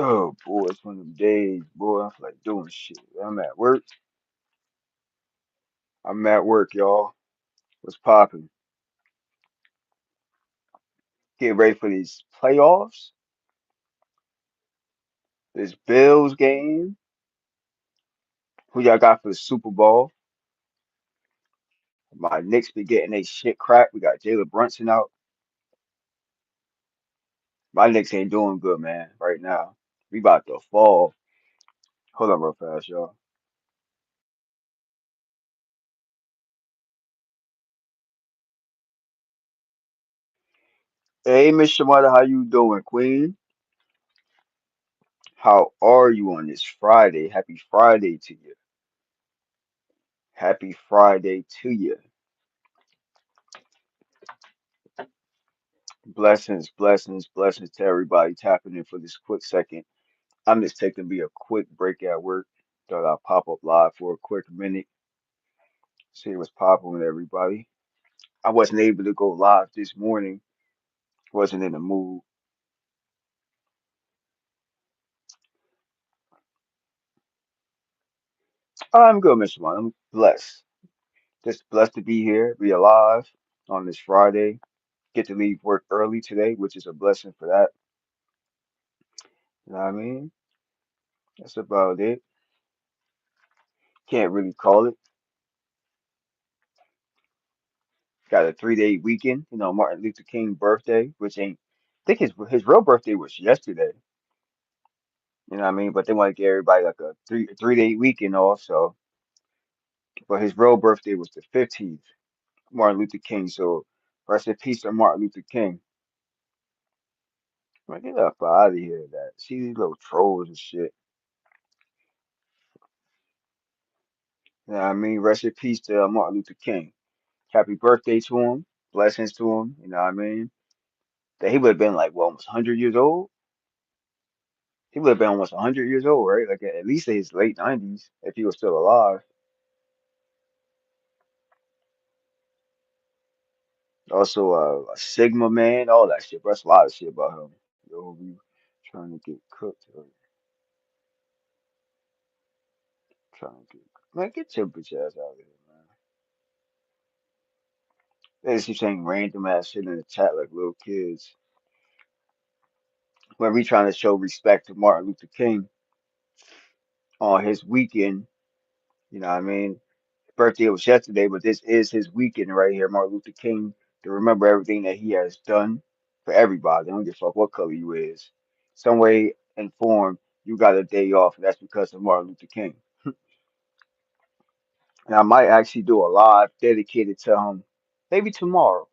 Oh boy, it's one of them days, boy. I feel like doing shit. I'm at work. I'm at work, y'all. What's popping? Get ready for these playoffs. This Bills game. Who y'all got for the Super Bowl? My Knicks be getting they shit cracked. We got Jalen Brunson out. My Knicks ain't doing good, man, right now. We about to fall. Hold on real fast, y'all. Hey, Miss Shamada, how you doing, Queen? How are you on this Friday? Happy Friday to you. Happy Friday to you. Blessings, blessings, blessings to everybody tapping in for this quick second. I'm just taking me a quick break at work. Thought I'd pop up live for a quick minute, see what's popping with everybody. I wasn't able to go live this morning, wasn't in the mood. I'm good, Mr. One. I'm blessed. Just blessed to be here, be alive on this Friday. Get to leave work early today, which is a blessing for that. You know what I mean? That's about it. Can't really call it. Got a 3-day weekend, Martin Luther King birthday, which ain't, I think his real birthday was yesterday, you know what I mean? But they want to give everybody like a three-day weekend off, so, but his real birthday was the 15th, Martin Luther King, so rest in peace to Martin Luther King. Man, get up out of here, that. See these little trolls and shit, you know what I mean? Rest in peace to Martin Luther King. Happy birthday to him, blessings to him, you know what I mean? That he would have been like, well, almost 100 years old. He would have been almost 100 years old, right? Like at least in his late 90s, if he was still alive. Also, a Sigma man, all that shit. Bro, that's a lot of shit about him. Yo, we trying to get cooked. Or trying to get man, get your bitch ass out of here, man. They just keep saying random ass shit in the chat like little kids. When we trying to show respect to Martin Luther King on his weekend, you know what I mean? Birthday was yesterday, but this is his weekend right here, Martin Luther King, to remember everything that he has done for everybody. I don't give a fuck what color you is. Some way and form, you got a day off, and that's because of Martin Luther King. And I might actually do a live dedicated to him, maybe tomorrow.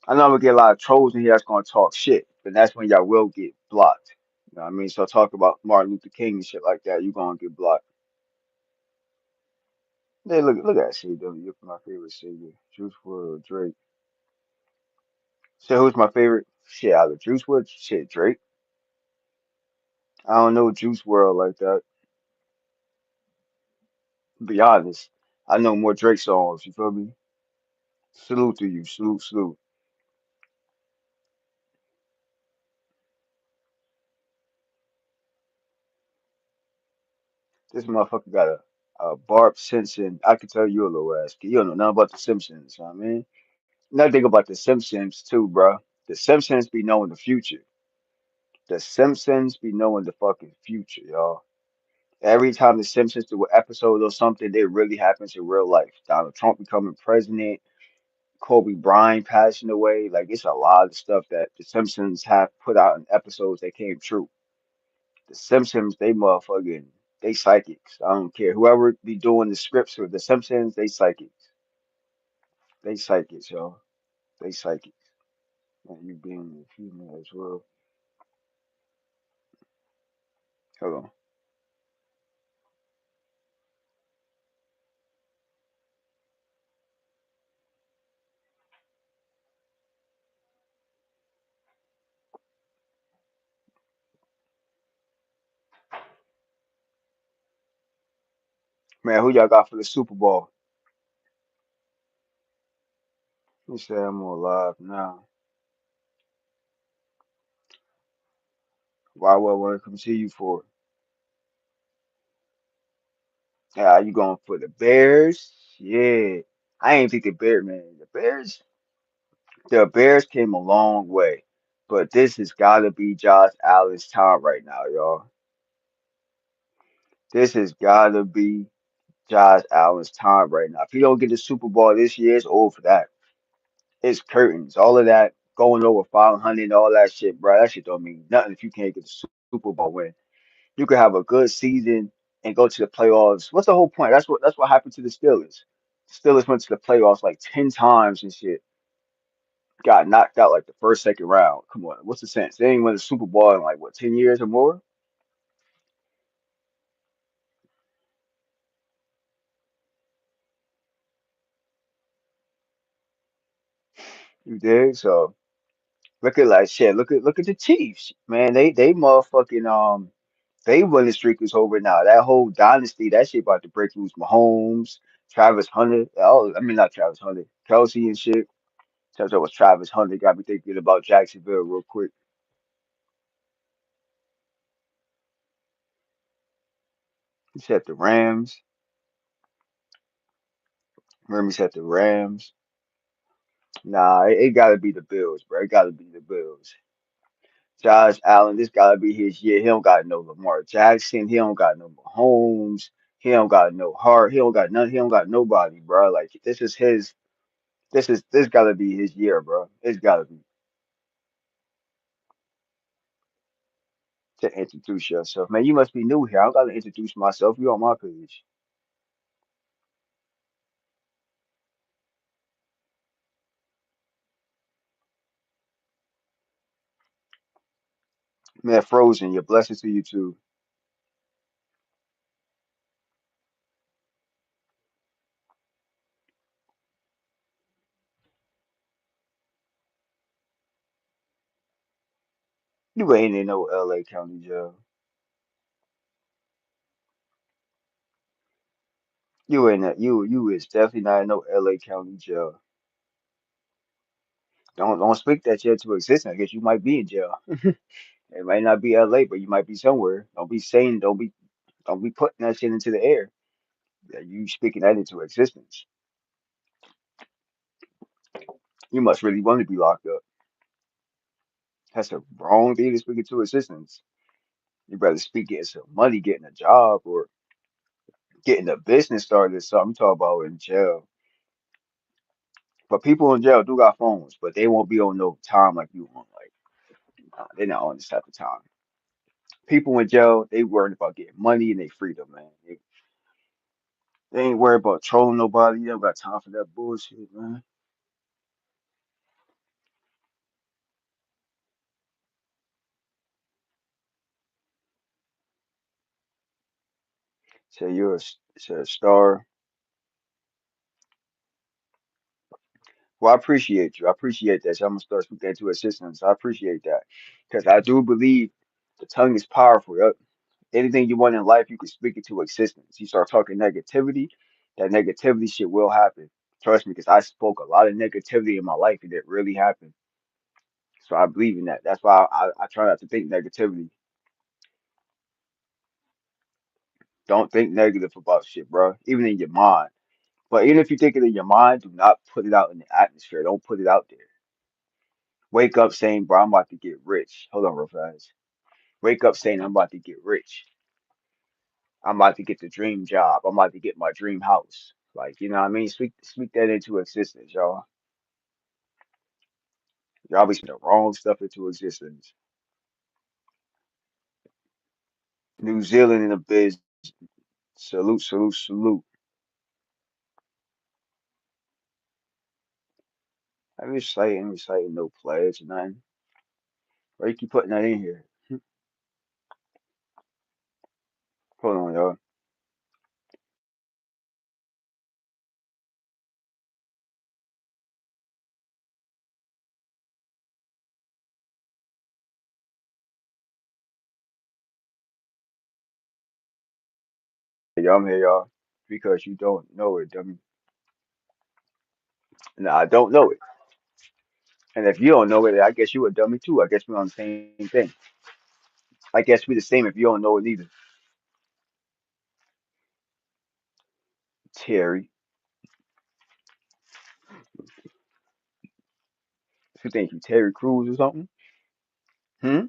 I know I'm gonna get a lot of trolls in here that's gonna talk shit, but that's when y'all will get blocked. You know what I mean? So talk about Martin Luther King and shit like that, you gonna get blocked. Hey, look at CW, you're my favorite singer. Juice WRLD, Drake. So who's my favorite? Shit, out of Juice WRLD, shit, Drake. I don't know Juice WRLD like that. To be honest, I know more Drake songs. You feel me? Salute to you, salute, salute. This motherfucker got a Bart Simpson. I can tell you a little ass kid. You don't know nothing about the Simpsons. You know what I mean, another thing about the Simpsons too, bro. The Simpsons be knowing the future. The Simpsons be knowing the fucking future, y'all. Every time the Simpsons do an episode or something, it really happens in real life. Donald Trump becoming president, Kobe Bryant passing away. Like it's a lot of stuff that the Simpsons have put out in episodes that came true. The Simpsons, they motherfucking, they psychics. I don't care. Whoever be doing the scripts for the Simpsons, they psychics. They psychics, y'all. They psychics. And you being a female as well. Hold on. Man, who y'all got for the Super Bowl? He said I'm more alive now. Why would I want to come see you for? Yeah, you going for the Bears? Yeah. I ain't think the Bears, man. The Bears came a long way. But this has gotta be Josh Allen's time right now, y'all. This has gotta be Josh Allen's time right now. If he don't get the Super Bowl this year, it's over for that. It's curtains. All of that going over 500, all that shit, bro. That shit don't mean nothing if you can't get the Super Bowl win. You could have a good season and go to the playoffs. What's the whole point? That's what happened to the Steelers. Steelers went to the playoffs like 10 times and shit. Got knocked out like the first, second round. Come on, what's the sense? They ain't won the Super Bowl in like what 10 years or more. You did. So look at like shit. Look at the Chiefs, man. They motherfucking they winning streak is over now. That whole dynasty, that shit about to break loose. Mahomes, Travis Hunter. Oh, I mean not Travis Hunter, Kelsey and shit. Turns out it was Travis Hunter. Got me thinking about Jacksonville real quick. He said the Rams. Remember he said the Rams. Nah, it gotta be the Bills, bro. It gotta be the Bills. Josh Allen, this gotta be his year. He don't got no Lamar Jackson. He don't got no Mahomes. He don't got no Hart. He don't got none. He don't got nobody, bro. Like this is his. This gotta be his year, bro. It's gotta be to introduce yourself, man. You must be new here. I don't gotta introduce myself. You on my page, man. Frozen. Your blessings to you too. You ain't in no L.A. County jail. You ain't that. You is definitely not in no L.A. County jail. Don't speak that shit to existence. I guess you might be in jail. It might not be LA, but you might be somewhere. Don't be putting that shit into the air. Yeah, you speaking that into existence. You must really want to be locked up. That's a wrong thing to speak into existence. You better speak getting some money, getting a job, or getting a business started or something. I'm talking about in jail. But people in jail do got phones, but they won't be on no time like you on. Like they're not on this type of time. People in jail, they worried about getting money and their freedom, man. They ain't worried about trolling nobody. They don't got time for that bullshit, man. Say you're say a star. Well, I appreciate you. I appreciate that. So I'm gonna start speaking that to assistance. I appreciate that because I do believe the tongue is powerful. Yup. Anything you want in life, you can speak it to existence. You start talking negativity, that negativity shit will happen. Trust me, because I spoke a lot of negativity in my life and it really happened. So I believe in that. That's why I try not to think negativity. Don't think negative about shit, bro. Even in your mind. But even if you think it in your mind, do not put it out in the atmosphere. Don't put it out there. Wake up saying, bro, I'm about to get rich. Hold on real fast. Wake up saying, I'm about to get rich. I'm about to get the dream job. I'm about to get my dream house. Like, you know what I mean? Speak that into existence, y'all. Y'all be speaking the wrong stuff into existence. New Zealand in the biz. Salute, salute, salute. I'm reciting no players, man. Why you keep putting that in here? Hold on, y'all. Y'all, I'm here, y'all. Because you don't know it, dummy. Nah, I don't know it. And if you don't know it, I guess you a dummy too. I guess we're on the same thing. I guess we the same if you don't know it either. Terry, who think you Terry Crews or something? Hmm?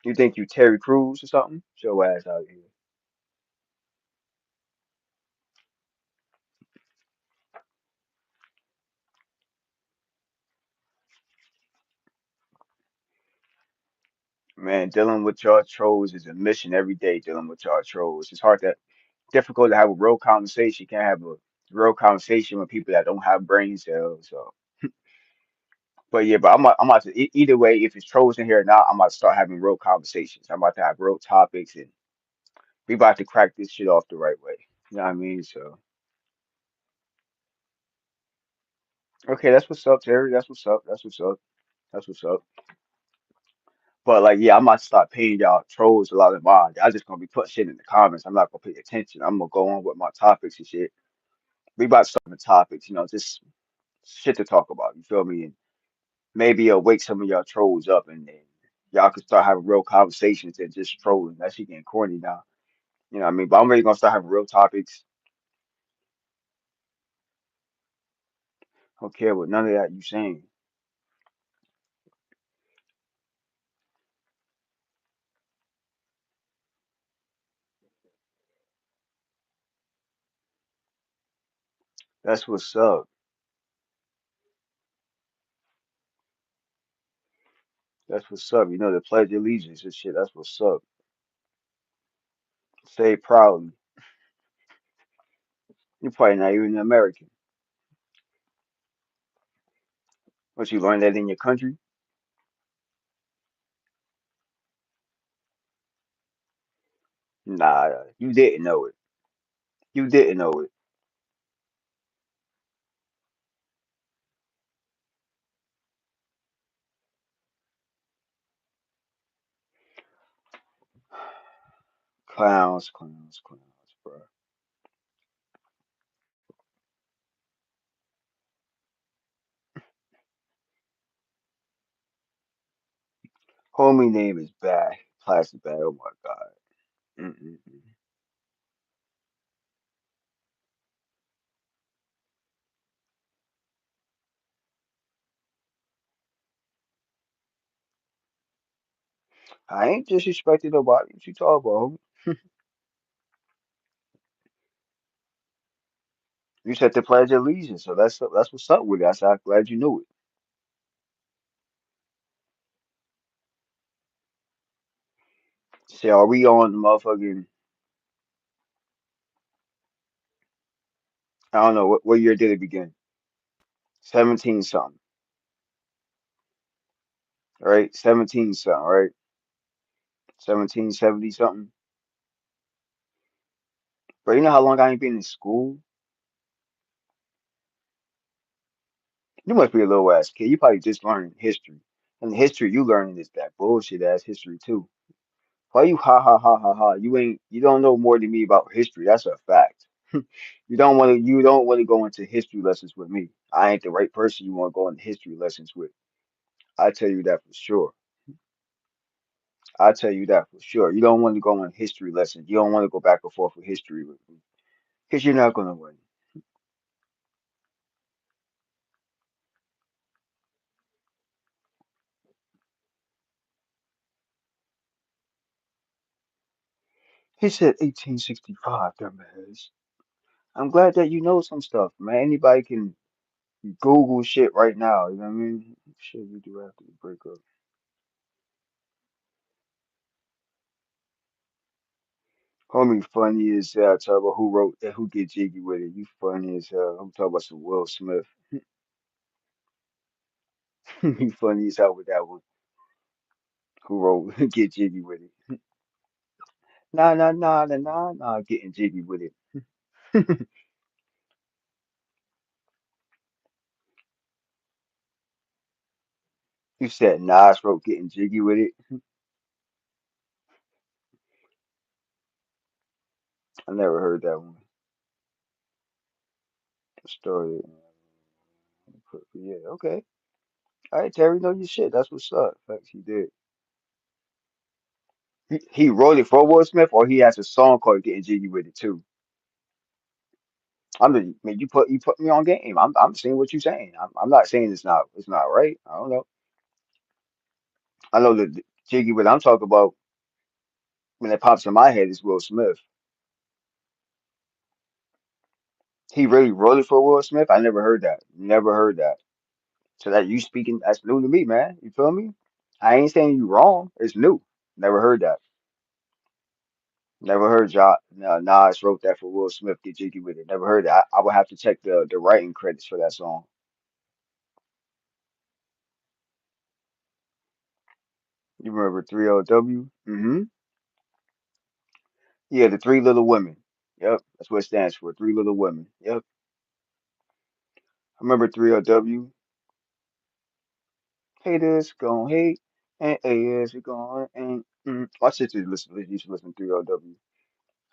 You think you Terry Crews or something? Show ass out here. Man, dealing with y'all trolls is a mission every day. Dealing with y'all trolls, it's hard to difficult to have a real conversation. You can't have a real conversation with people that don't have brain cells. So, but yeah, but I'm about to either way. If it's trolls in here or not, I'm about to start having real conversations. I'm about to have real topics, and we about to crack this shit off the right way. You know what I mean? So, okay, that's what's up, Terry. That's what's up. That's what's up. That's what's up. But like, yeah, I'm about to start paying y'all trolls a lot of mind. I just gonna be putting shit in the comments. I'm not gonna pay attention. I'm gonna go on with my topics and shit. We about to start the topics, just shit to talk about. You feel me? And maybe it'll wake some of y'all trolls up, and then y'all can start having real conversations and just trolling. That shit getting corny now. You know what I mean? But I'm really gonna start having real topics. I don't care what none of that you saying. That's what's up. That's what's up. The pledge of allegiance and shit. That's what's up. Say it proudly. You're probably not even American. But you learned that in your country? Nah, you didn't know it. You didn't know it. Clowns, clowns, clowns, bro. Homie name is Bag. Plastic Bag. Oh my God. Mm-mm-mm. I ain't disrespecting nobody. What you talking about, homie? You said the Pledge of Allegiance, so that's what's up with it. I'm glad you knew it. Say, are we on the motherfucking? I don't know what year did it begin? 17 something, right? 17 something, right? 1770 something. But you know how long I ain't been in school? You must be a little ass kid. You probably just learning history, and the history you learning is that bullshit ass history too. Why you ha ha ha ha ha? You don't know more than me about history. That's a fact. You don't want to go into history lessons with me. I ain't the right person you want to go into history lessons with. I tell you that for sure. I tell you that for sure. You don't want to go on history lessons. You don't want to go back and forth with history with me because you're not gonna win. He said 1865, dumbass. I'm glad that you know some stuff, man. Anybody can Google shit right now. You know what I mean? Shit we do after the breakup. Homie, funny as hell. Talk about who wrote that, who get jiggy with it. You funny as hell. I'm talking about some Will Smith. You funny as hell with that one. Who wrote get jiggy with it? Nah, nah, nah, nah, nah, nah. Getting jiggy with it. You said Nas wrote getting jiggy with it. I never heard that one. Story. Yeah, okay. All right, Terry, know your shit. That's what's up. Facts, he did. He wrote it for Will Smith, or he has a song called "Getting Jiggy with It" too. I'm the man. You put me on game. I'm saying what you're saying. I'm not saying it's not right. I don't know. I know the Jiggy with I'm talking about when it pops in my head is Will Smith. He really wrote it for Will Smith. I never heard that. Never heard that. So that you speaking, that's new to me, man. You feel me? I ain't saying you wrong. It's new. Never heard that. Never heard Nas wrote that for Will Smith. Get jiggy with it. Never heard that. I would have to check the writing credits for that song. You remember 3LW? Mm-hmm. Yeah, the Three Little Women. Yep, that's what it stands for. Three Little Women. Yep. I remember 3LW. Haters gon' hate, and haters gon' and my sister used to listen to 3LW.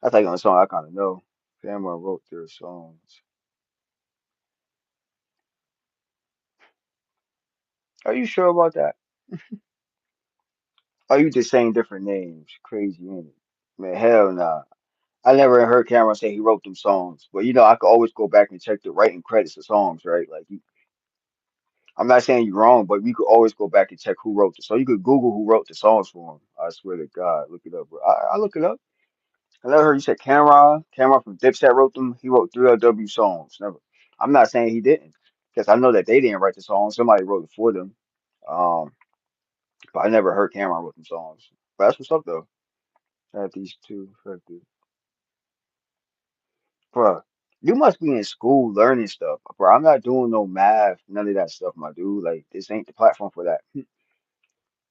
That's like on a song I kind of know. Cameron wrote their songs. Are you sure about that? Are you just saying different names? Crazy, ain't it? Man, hell nah. I never heard Cameron say he wrote them songs, but I could always go back and check the writing credits of songs, right? Like, I'm not saying you're wrong, but we could always go back and check who wrote the song. You could Google who wrote the songs for him. I swear to God, look it up, bro. I look it up. I never heard you said Cameron. Cameron from Dipset wrote them. He wrote 3LW songs. Never. I'm not saying he didn't, because I know that they didn't write the song. Somebody wrote it for them. Um, but I never heard Cameron wrote them songs. But that's what's up though. At these two effective. Bro, you must be in school learning stuff. Bro, I'm not doing no math, none of that stuff, my dude. Like, this ain't the platform for that.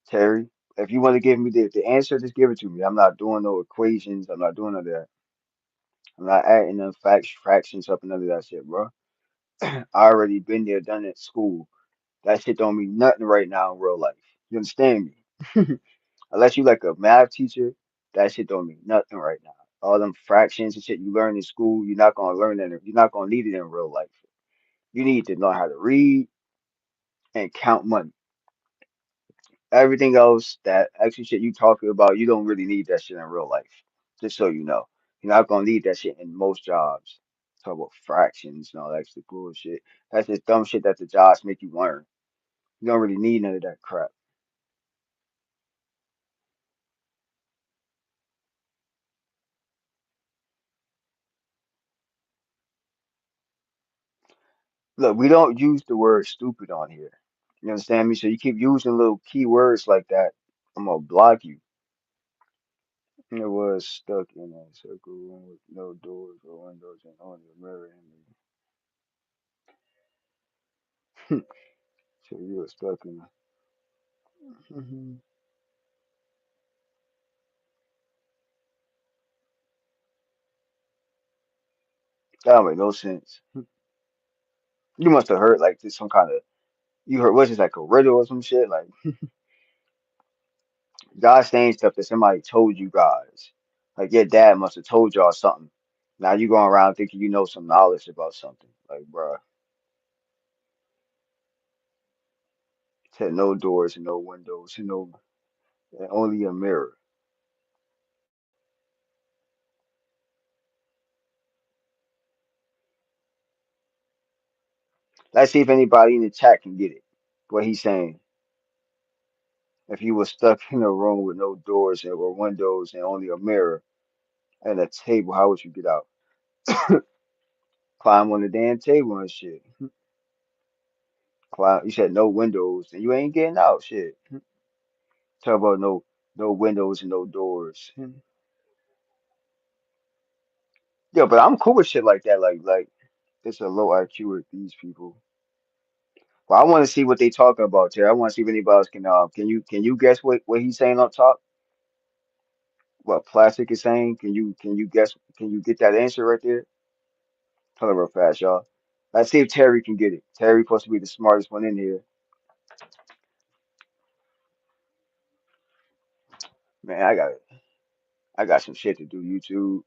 Terry, if you want to give me the answer, just give it to me. I'm not doing no equations. I'm not doing none of that. I'm not adding no fractions up and none of that shit, bro. I already been there, done it at school. That shit don't mean nothing right now in real life. You understand me? Unless you like a math teacher, that shit don't mean nothing right now. All them fractions and shit you learn in school, you're not gonna learn that. You're not gonna need it in real life. You need to know how to read and count money. Everything else, that extra shit you talking about, you don't really need that shit in real life. Just so you know, you're not gonna need that shit in most jobs. Talk about fractions and all that extra bullshit. That's just dumb shit that the jobs make you learn. You don't really need none of that crap. Look, we don't use the word stupid on here. You understand me? So you keep using little keywords like that, I'm gonna block you. It was stuck in a circle room with no doors or windows and only a mirror in it. So you were stuck in a. That don't make no sense. You must have heard like this some kind of you heard what's this like a riddle or some shit like God saying stuff that somebody told you guys. Like your dad must have told y'all something. Now you going around thinking you know some knowledge about something. Like, bruh, said no doors and no windows and no and only a mirror. Let's see if anybody in the chat can get it. What he's saying. If you were stuck in a room with no doors or windows and only a mirror and a table, how would you get out? Climb on the damn table and shit. Climb. You said no windows and you ain't getting out. Shit. Talk about no windows and no doors. Yeah, but I'm cool with shit like that. Like it's a low IQ with these people. Well, I want to see what they talking about here. I want to see if anybody else can you guess what he's saying up top? What plastic is saying? Can you guess? Can you get that answer right there? Tell it real fast, y'all. Let's see if Terry can get it. Terry supposed to be the smartest one in here. Man, I got some shit to do. YouTube.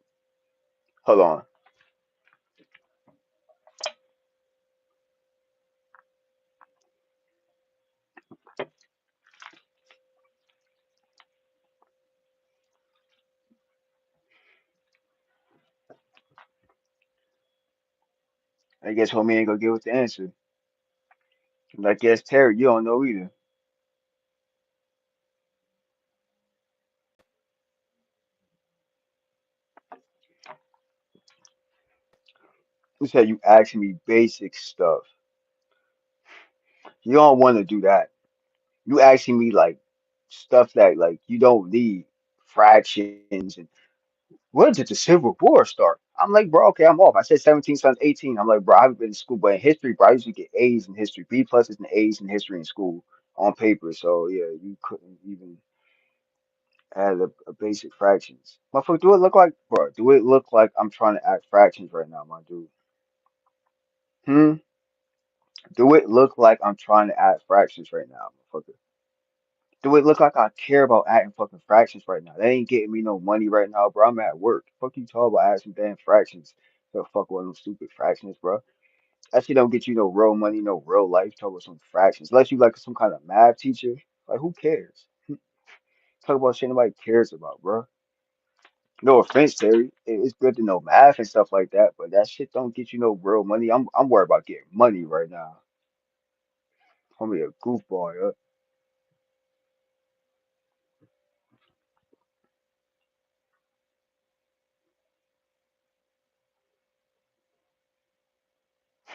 Hold on. I guess homie ain't gonna give us the answer. And I guess Terry, you don't know either. You said you asking me basic stuff. You don't want to do that. You asking me like stuff that like you don't need fractions and when did the Civil War start? I'm like, bro, okay, I'm off. I said 17 times 18. I'm like, bro, I haven't been in school, but in history, bro, I used to get A's in history, B pluses and A's in history in school on paper. So yeah, you couldn't even add a basic fractions. Motherfucker, do it look like, bro? Do it look like I'm trying to add fractions right now, my dude? Hmm. Do it look like I'm trying to add fractions right now, motherfucker? Do it look like I care about adding fucking fractions right now? That ain't getting me no money right now, bro. I'm at work. Fuck you talking about adding some damn fractions? The fuck with them stupid fractions, bro. That shit don't get you no real money, no real life. Talk about some fractions. Unless you like some kind of math teacher. Like who cares? Talk about shit nobody cares about, bro. No offense, Terry. It's good to know math and stuff like that, but that shit don't get you no real money. I'm worried about getting money right now. I'm gonna be a goofball, yo.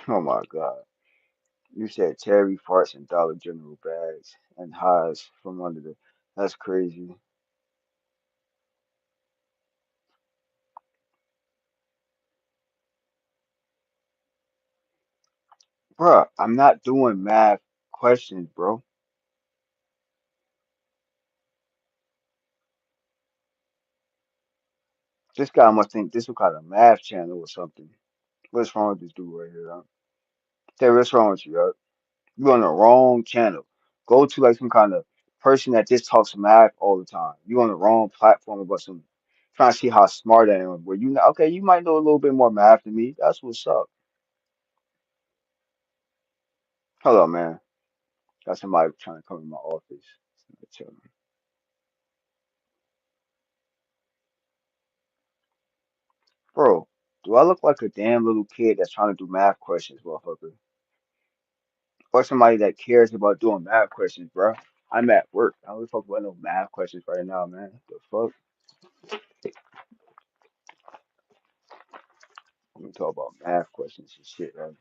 Oh my god. You said Terry farts in Dollar General bags and hides from under the. That's crazy. Bruh, I'm not doing math questions, bro. This guy must think this is kind of math channel or something. What's wrong with this dude right here, huh? Terry, what's wrong with you, huh? You on the wrong channel. Go to like some kind of person that just talks math all the time. You on the wrong platform about some trying to see how smart I am. Where you know, okay, you might know a little bit more math than me. That's what's up. Hello, man. Got somebody trying to come in my office. Somebody tell me. Bro, do I look like a damn little kid that's trying to do math questions, motherfucker? Or somebody that cares about doing math questions, bro? I'm at work. I don't fuck about no math questions right now, man. The fuck? We talk about math questions and shit, right?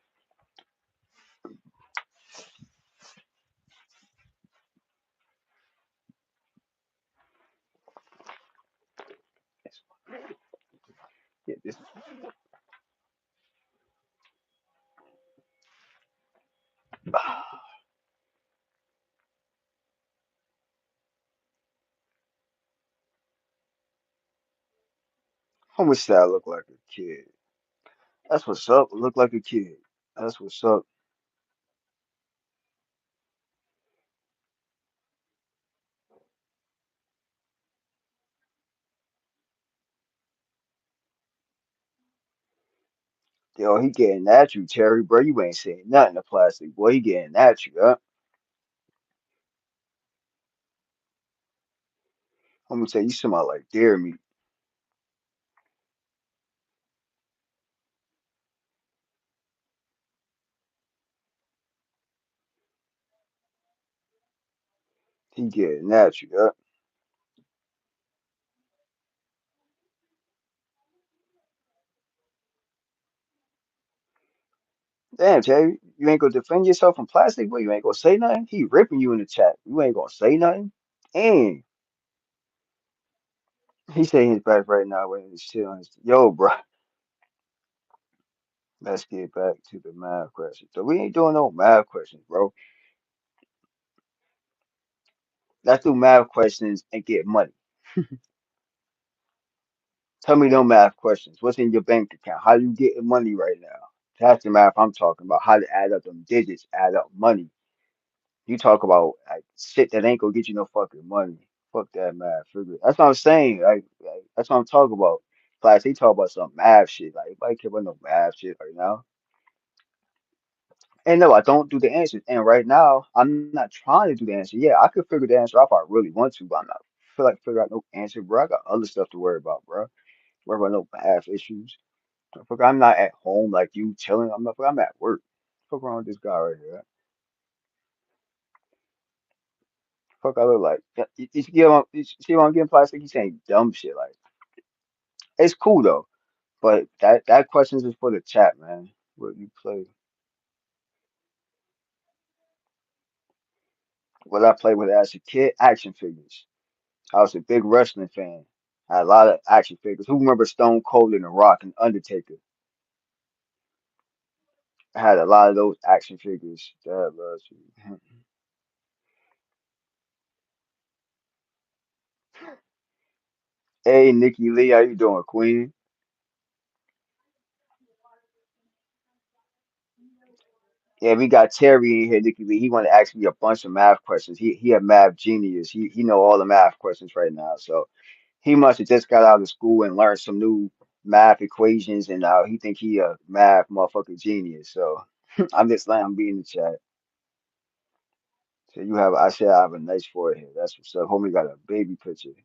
Yeah, this. How much did I look like a kid? That's what's up. Look like a kid. That's what's up. Yo, he getting at you, Terry, bro. You ain't saying nothing to plastic, boy. He getting at you, huh? I'm gonna tell you, smell like deer meat. He getting at you, huh? Damn, Terry, you ain't gonna defend yourself from plastic, boy. You ain't gonna say nothing. He ripping you in the chat. You ain't gonna say nothing. And he saying his back right now when he's still on his. Yo, bro, let's get back to the math questions. So we ain't doing no math questions, bro. Let's do math questions and get money. Tell me no math questions. What's in your bank account? How you getting money right now? That's the math I'm talking about. How to add up them digits, add up money. You talk about like shit that ain't gonna get you no fucking money. Fuck that math. Figure. That's what I'm saying. Like that's what I'm talking about. Class, he talk about some math shit. Like, nobody care about no math shit right now. And no, I don't do the answers. And right now, I'm not trying to do the answer. Yeah, I could figure the answer out if I really want to, but I'm not feel like figure out no answer, bro. I got other stuff to worry about, bro. Worry about no math issues. Fuck, I'm not at home like you chilling. I'm at work. Fuck wrong with this guy right here? Fuck, I look like. Yeah, you see what I'm getting plastic? He's saying dumb shit like. It's cool though, but that questions is for the chat, man. What you play? What I played with as a kid? Action figures. I was a big wrestling fan. I had a lot of action figures. Who remember Stone Cold and The Rock and Undertaker? I had a lot of those action figures. That was. Hey, Nikki Lee, how you doing, Queen? Yeah, we got Terry in here, Nikki Lee. He wanted to ask me a bunch of math questions. He a math genius. He know all the math questions right now. So he must have just got out of school and learned some new math equations, and he think he a math motherfucking genius. So I'm just letting him be in the chat. So I said I have a nice forehead. That's what's up. Homie got a baby picture.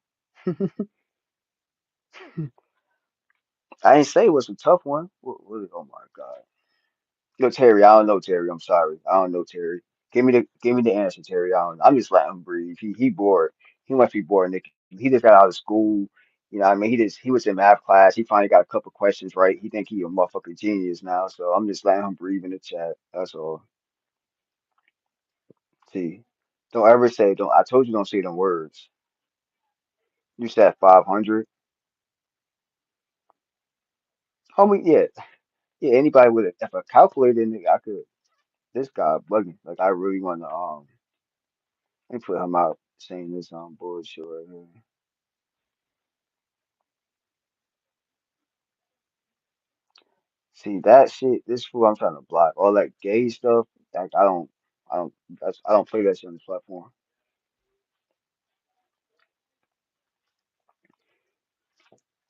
I ain't say it was a tough one. Oh my God. Yo, Terry, I don't know Terry. I'm sorry. I don't know Terry. Give me the answer, Terry. I don't. I'm just letting him breathe. He bored. He must be bored, Nick. He just got out of school. You know, what I mean, he was in math class. He finally got a couple questions right. He think he a motherfucking genius now. So I'm just letting him breathe in the chat. That's all. See, don't ever say don't. I told you don't say them words. You said 500. Homie, yeah, yeah. Anybody with if a calculator, in it, I could. This guy bugging. Like I really want to let me put him out saying this bullshit right here. See that shit. This fool I'm trying to block. All that gay stuff. Like I don't. I don't play that shit on this platform.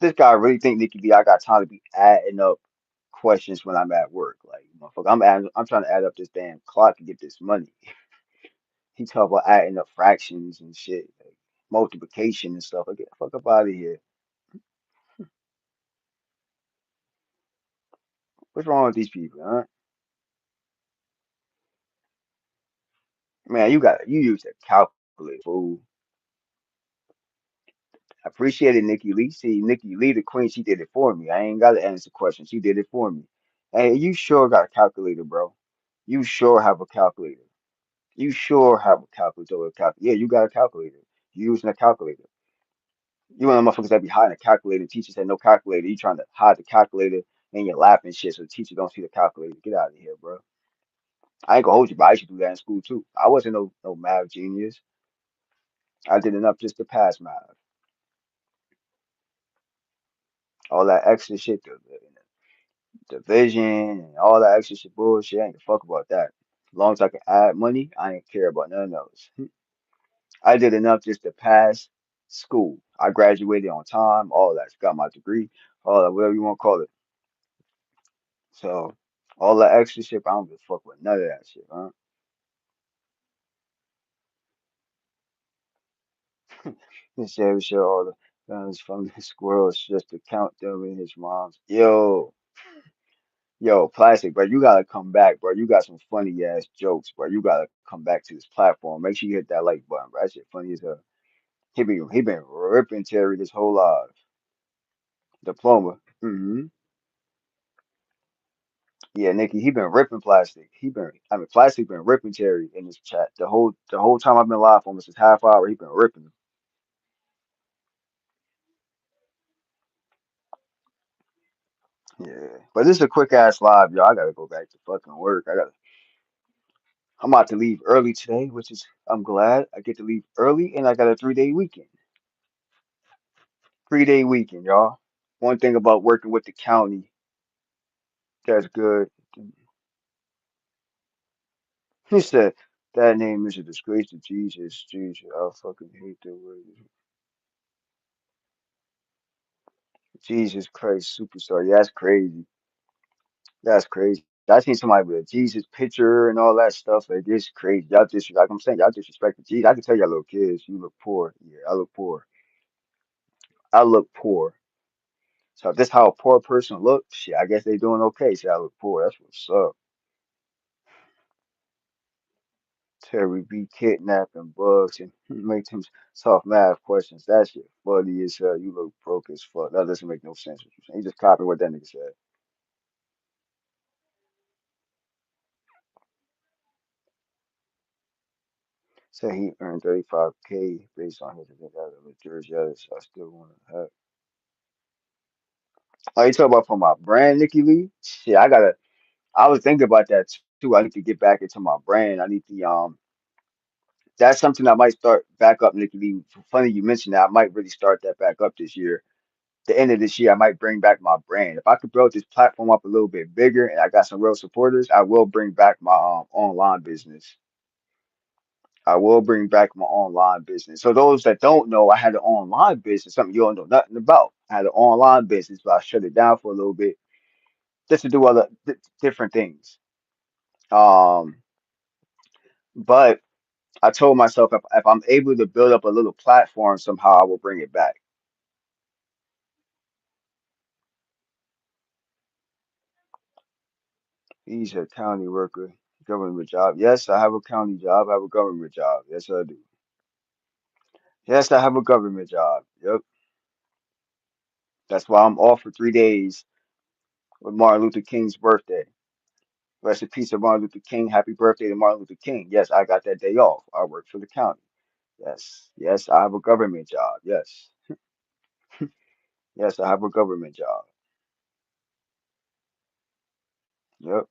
This guy really think Nikki B. I got time to be adding up questions when I'm at work. Like motherfucker, I'm trying to add up this damn clock to get this money. He talk about adding up fractions and shit, like multiplication and stuff. Like get the fuck up out of here. What's wrong with these people, huh? Man, you use a calculator, fool. I appreciate it, Nikki Lee. See, Nikki Lee, the queen, she did it for me. I ain't got to answer the question. She did it for me. Hey, you sure got a calculator, bro? You sure have a calculator? You sure have a calculator? Yeah, you got a calculator. You using a calculator. You one of the motherfuckers that be hiding a calculator. Teacher said no calculator. You trying to hide the calculator and you're laughing shit so the teacher don't see the calculator. Get out of here, bro. I ain't gonna hold you, but I used to do that in school too. I wasn't no math genius. I did enough just to pass math. All that extra shit, division and all that extra shit bullshit. I ain't give a fuck about that. As long as I can add money, I ain't care about none of those. I did enough just to pass school. I graduated on time, all that. Got my degree, all that, whatever you want to call it. So all that extra shit, I don't give a fuck with none of that shit, huh? This shit show all the guns from the squirrels just to count them in his mom's. Yo, Plastic, bro, you gotta come back, bro. You got some funny ass jokes, bro. You gotta come back to this platform. Make sure you hit that like button, bro. That shit funny as hell. He been ripping Terry this whole life. Diploma. Yeah, Nikki, he been ripping Plastic. Plastic been ripping Terry in this chat. The whole time I've been live for almost this half hour, he been ripping him. Yeah. But this is a quick ass live, y'all. I gotta go back to fucking work. I'm about to leave early today, which is I'm glad I get to leave early and I got a 3 day weekend. 3 day weekend, y'all. One thing about working with the county that's good. He said that name is a disgrace to Jesus. Jesus, I fucking hate the word. Jesus Christ superstar. Yeah, that's crazy. That's crazy. I seen somebody with a Jesus picture and all that stuff. Like this crazy. Y'all just like I'm saying, y'all disrespect Jesus. I can tell y'all little kids, you look poor. Yeah, I look poor. I look poor. So if this how a poor person looks, shit, I guess they doing okay. See, I look poor. That's what's up. Terry B kidnapping bugs and make them soft math questions. That shit funny as hell. You look broke as fuck. That doesn't make no sense what you saying. You just copy what that nigga said. Say he earned 35K based on his event out of the jersey. Others I still want to have. Oh, you talking about for my brand, Nikki Lee? Shit, I gotta. I was thinking about that too. I need to get back into my brand. I need the That's something I might start back up, Nikki Lee. Funny you mentioned that. I might really start that back up this year. The end of this year, I might bring back my brand. If I could build this platform up a little bit bigger and I got some real supporters, I will bring back my online business. I will bring back my online business. So those that don't know, I had an online business, something you don't know nothing about. I had an online business, but I shut it down for a little bit just to do other different things. Um, but I told myself if I'm able to build up a little platform somehow, I will bring it back. He's a county worker, government job. Yes, I have a county job. I have a government job. Yes, I do. Yes, I have a government job. Yep. That's why I'm off for 3 days with Martin Luther King's birthday. Rest in peace of Martin Luther King. Happy birthday to Martin Luther King. Yes, I got that day off. I work for the county. Yes. Yes, I have a government job. Yes. Yes, I have a government job. Yep.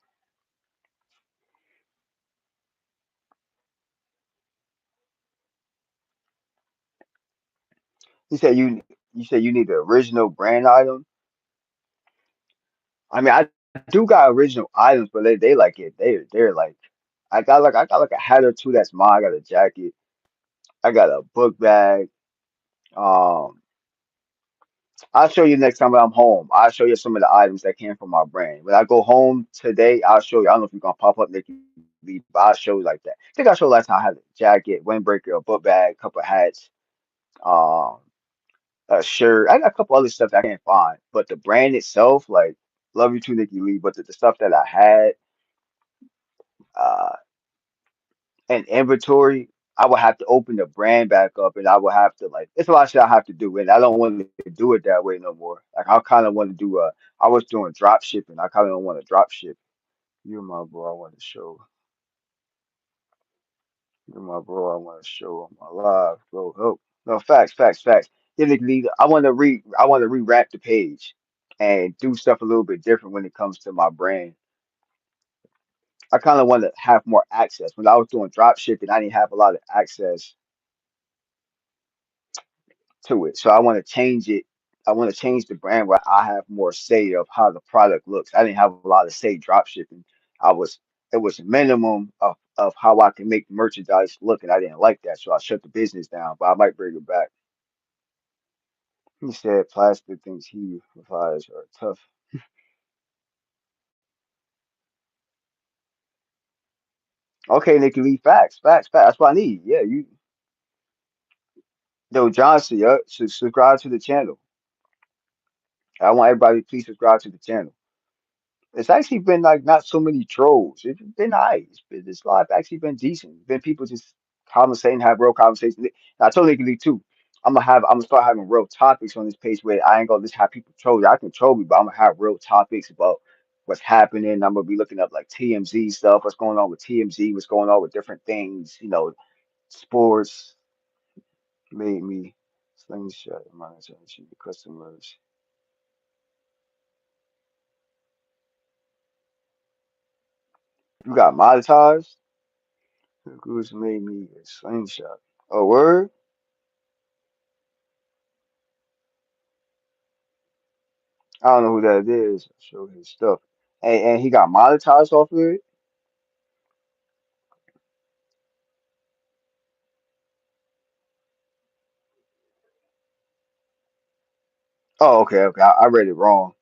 You said you said you need the original brand item. I mean, I do got original items, but they like it. They're like I got like a hat or two that's mine. I got a jacket. I got a book bag. Um, I'll show you next time when I'm home. I'll show you some of the items that came from my brand. When I go home today, I'll show you. I don't know if you're gonna pop up Nikki Lee, but I'll show you like that. I think I showed last time I had a jacket, windbreaker, a book bag, a couple of hats, um, a shirt. I got a couple other stuff that I can't find. But the brand itself, like love you too, Nikki Lee. But the stuff that I had, uh, and inventory, I would have to open the brand back up and I would have to like it's a lot of shit I have to do and I don't want to do it that way no more. Like I kinda want to do I was doing drop shipping. I kinda don't want to drop ship. You're my bro, I want to show. You're my bro, I want to show on my live, bro. Oh no, facts. Yeah, Nick Lee, I want to rewrap the page and do stuff a little bit different when it comes to my brand. I kind of want to have more access. When I was doing drop shipping, I didn't have a lot of access to it. So I want to change it. I want to change the brand where I have more say of how the product looks. I didn't have a lot of say drop shipping. I was it was minimum of how I can make merchandise look, and I didn't like that, so I shut the business down. But I might bring it back. He said plastic things he provides are tough. Okay, Nikki Lee, facts. That's what I need. Yeah, you, yo, Johnson, yeah, subscribe to the channel. I want everybody to please subscribe to the channel. It's actually been like not so many trolls. It's been nice. This live actually been decent. Been people just conversating, have real conversations. And I told Nicky too. I'm gonna start having real topics on this page where I ain't gonna just have people troll you. I can troll you, but I'm gonna have real topics about what's happening. I'm gonna be looking up like TMZ stuff, what's going on with TMZ, what's going on with different things, sports made me slingshot my attention to customers. You got monetized? Who's made me a slingshot? Oh, word? I don't know who that is. Show his stuff. And he got monetized off of it? Oh, okay. I read it wrong.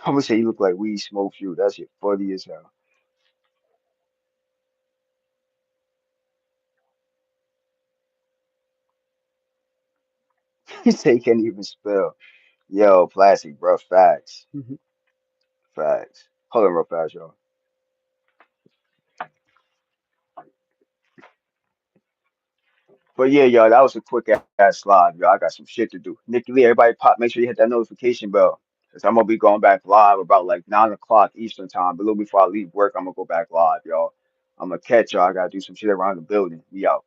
I'm gonna say you look like weed smoke you. That shit funny as hell. He say he can't even spell. Yo, plastic, bro. Facts. Facts. Hold on real fast, y'all. But yeah, y'all, that was a quick ass slide, y'all. I got some shit to do. Nikki Lee, everybody pop, make sure you hit that notification bell. Cause I'm gonna be going back live about like 9 o'clock Eastern time. But a little before I leave work, I'm gonna go back live, y'all. I'm gonna catch y'all. I gotta do some shit around the building. We out.